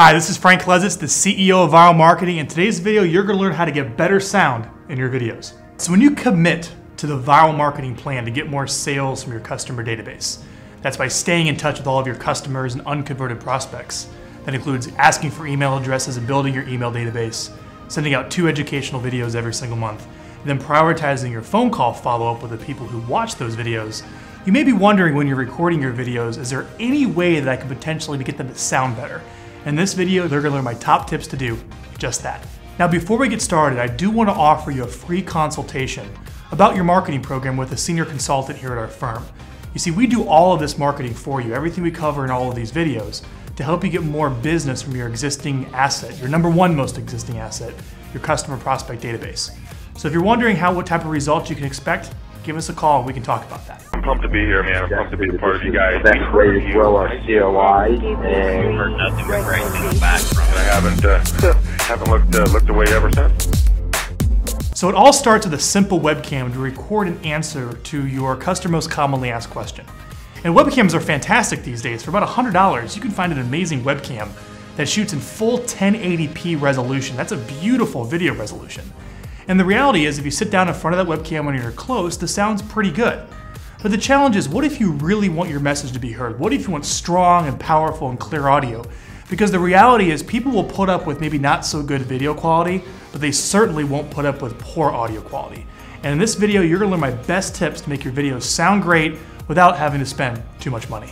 Hi, this is Frank Klesitz, the CEO of Vyral Marketing. In today's video, you're going to learn how to get better sound in your videos. So when you commit to the Vyral Marketing plan to get more sales from your customer database, that's by staying in touch with all of your customers and unconverted prospects. That includes asking for email addresses and building your email database, sending out 2 educational videos every single month, and then prioritizing your phone call follow-up with the people who watch those videos. You may be wondering when you're recording your videos, is there any way that I could potentially get them to sound better? In this video, they're gonna learn my top tips to do just that. Now, before we get started, I do wanna offer you a free consultation about your marketing program with a senior consultant here at our firm. You see, we do all of this marketing for you, everything we cover in all of these videos, to help you get more business from your existing asset, your number one most existing asset, your customer prospect database. So if you're wondering what type of results you can expect, give us a call and we can talk about that. I'm pumped to be here, man. I'm pumped to be a part of you guys. Best way to grow our COI, and heard nothing but great things back from And I haven't looked away ever since. So it all starts with a simple webcam to record an answer to your customer's most commonly asked question. And webcams are fantastic these days. For about $100, you can find an amazing webcam that shoots in full 1080p resolution. That's a beautiful video resolution. And the reality is, if you sit down in front of that webcam when you're close, the sound's pretty good. But the challenge is, what if you really want your message to be heard? What if you want strong and powerful and clear audio? Because the reality is, people will put up with maybe not so good video quality, but they certainly won't put up with poor audio quality. And in this video, you're gonna learn my best tips to make your videos sound great without having to spend too much money.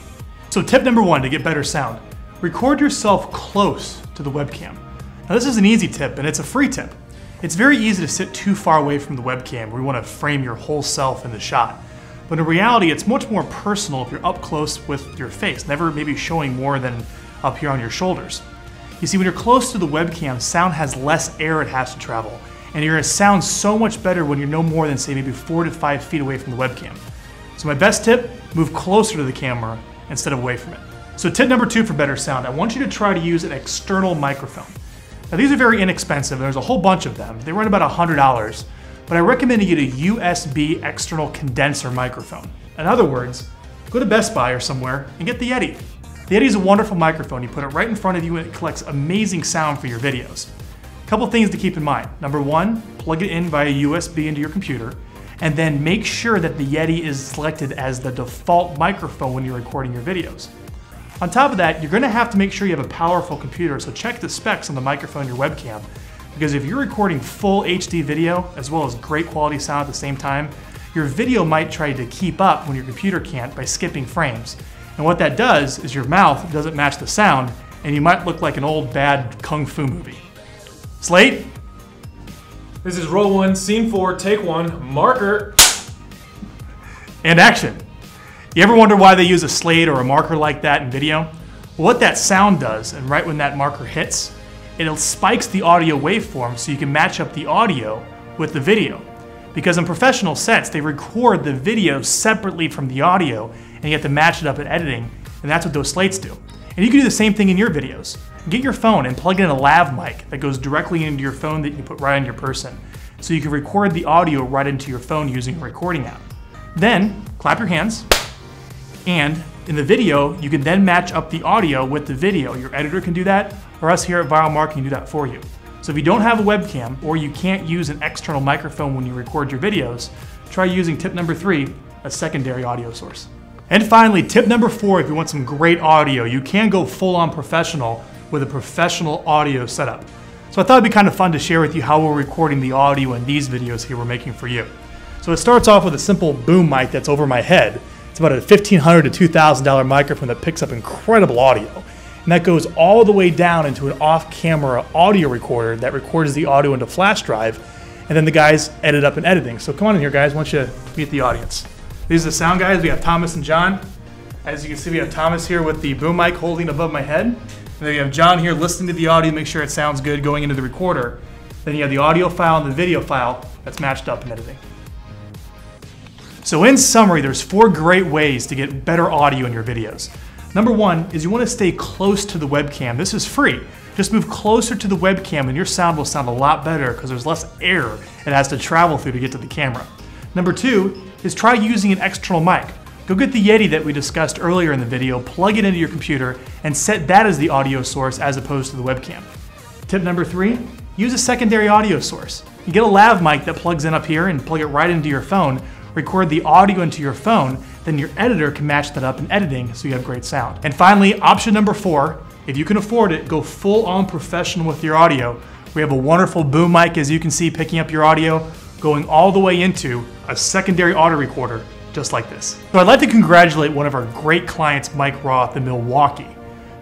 So tip number 1 to get better sound, record yourself close to the webcam. Now this is an easy tip and it's a free tip. It's very easy to sit too far away from the webcam where you wanna frame your whole self in the shot. But in reality, it's much more personal if you're up close with your face, never maybe showing more than up here on your shoulders. You see, when you're close to the webcam, sound has less air it has to travel. And you're gonna sound so much better when you're no more than, say, maybe 4 to 5 feet away from the webcam. So my best tip, move closer to the camera instead of away from it. So tip number 2 for better sound, I want you to try to use an external microphone. Now these are very inexpensive, there's a whole bunch of them. They run about $100, but I recommend you get a USB external condenser microphone. In other words, go to Best Buy or somewhere and get the Yeti. The Yeti is a wonderful microphone. You put it right in front of you and it collects amazing sound for your videos. A couple things to keep in mind. Number 1, plug it in via USB into your computer, and then make sure that the Yeti is selected as the default microphone when you're recording your videos. On top of that, you're gonna have to make sure you have a powerful computer, so check the specs on the microphone and your webcam, because if you're recording full HD video, as well as great quality sound at the same time, your video might try to keep up when your computer can't by skipping frames. And what that does is your mouth doesn't match the sound, and you might look like an old bad kung fu movie. Slate? This is roll 1, scene 4, take 1, marker. And action. You ever wonder why they use a slate or a marker like that in video? Well, what that sound does, and right when that marker hits, it spikes the audio waveform so you can match up the audio with the video. Because in professional sets, they record the video separately from the audio, and you have to match it up in editing, and that's what those slates do. And you can do the same thing in your videos. Get your phone and plug in a lav mic that goes directly into your phone that you put right on your person, so you can record the audio right into your phone using a recording app. Then, clap your hands, and in the video, you can then match up the audio with the video. Your editor can do that, or us here at Vyral Marketing do that for you. So if you don't have a webcam, or you can't use an external microphone when you record your videos, try using tip number 3, a secondary audio source. And finally, tip number 4, if you want some great audio, you can go full-on professional with a professional audio setup. So I thought it'd be kind of fun to share with you how we're recording the audio in these videos here we're making for you. So it starts off with a simple boom mic that's over my head. It's about a $1,500 to $2,000 microphone that picks up incredible audio. And that goes all the way down into an off-camera audio recorder that records the audio into a flash drive, and then the guys edit up in editing. So come on in here, guys, why don't you meet the audience. These are the sound guys. We have Thomas and John. As you can see, we have Thomas here with the boom mic holding above my head. And then we have John here listening to the audio, make sure it sounds good going into the recorder. Then you have the audio file and the video file that's matched up in editing. So in summary, there's 4 great ways to get better audio in your videos. Number 1 is you want to stay close to the webcam. This is free. Just move closer to the webcam and your sound will sound a lot better because there's less air it has to travel through to get to the camera. Number 2 is try using an external mic. Go get the Yeti that we discussed earlier in the video, plug it into your computer, and set that as the audio source as opposed to the webcam. Tip number 3, use a secondary audio source. You get a lav mic that plugs in up here and plug it right into your phone, record the audio into your phone, then your editor can match that up in editing so you have great sound. And finally, option number 4, if you can afford it, go full on professional with your audio. We have a wonderful boom mic, as you can see, picking up your audio, going all the way into a secondary audio recorder, just like this. So I'd like to congratulate one of our great clients, Mike Roth in Milwaukee,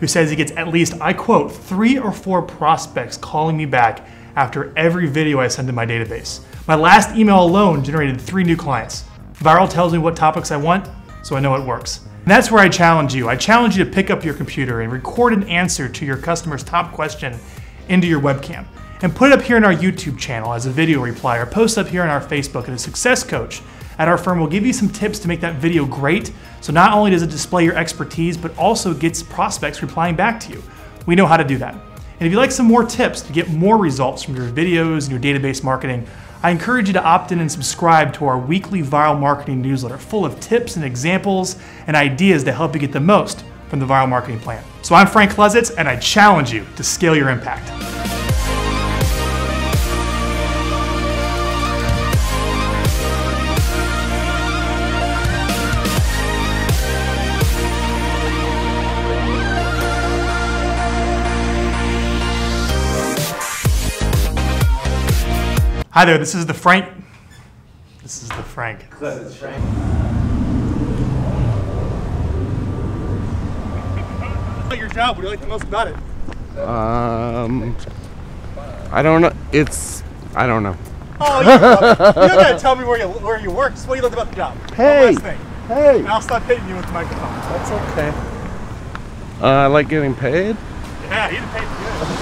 who says he gets at least, I quote, 3 or 4 prospects calling me back after every video I send to my database. My last email alone generated 3 new clients. Vyral tells me what topics I want, so I know it works. And that's where I challenge you. I challenge you to pick up your computer and record an answer to your customer's top question into your webcam. And put it up here in our YouTube channel as a video reply, or post up here on our Facebook. And a success coach at our firm will give you some tips to make that video great. So not only does it display your expertise, but also gets prospects replying back to you. We know how to do that. And if you'd like some more tips to get more results from your videos and your database marketing, I encourage you to opt in and subscribe to our weekly Vyral Marketing newsletter full of tips and examples and ideas to help you get the most from the Vyral Marketing Plan. So I'm Frank Klesitz, and I challenge you to scale your impact. Hi there, this is the Frank. This is the Frank. It's Frank. Your job, what do you like the most about it? I don't know. I don't know. Oh, you don't gotta tell me where you work. So what do you like about the job? Hey! One last thing. Hey! And I'll stop hitting you with the microphone. That's okay. I like getting paid. Yeah, you get paid good.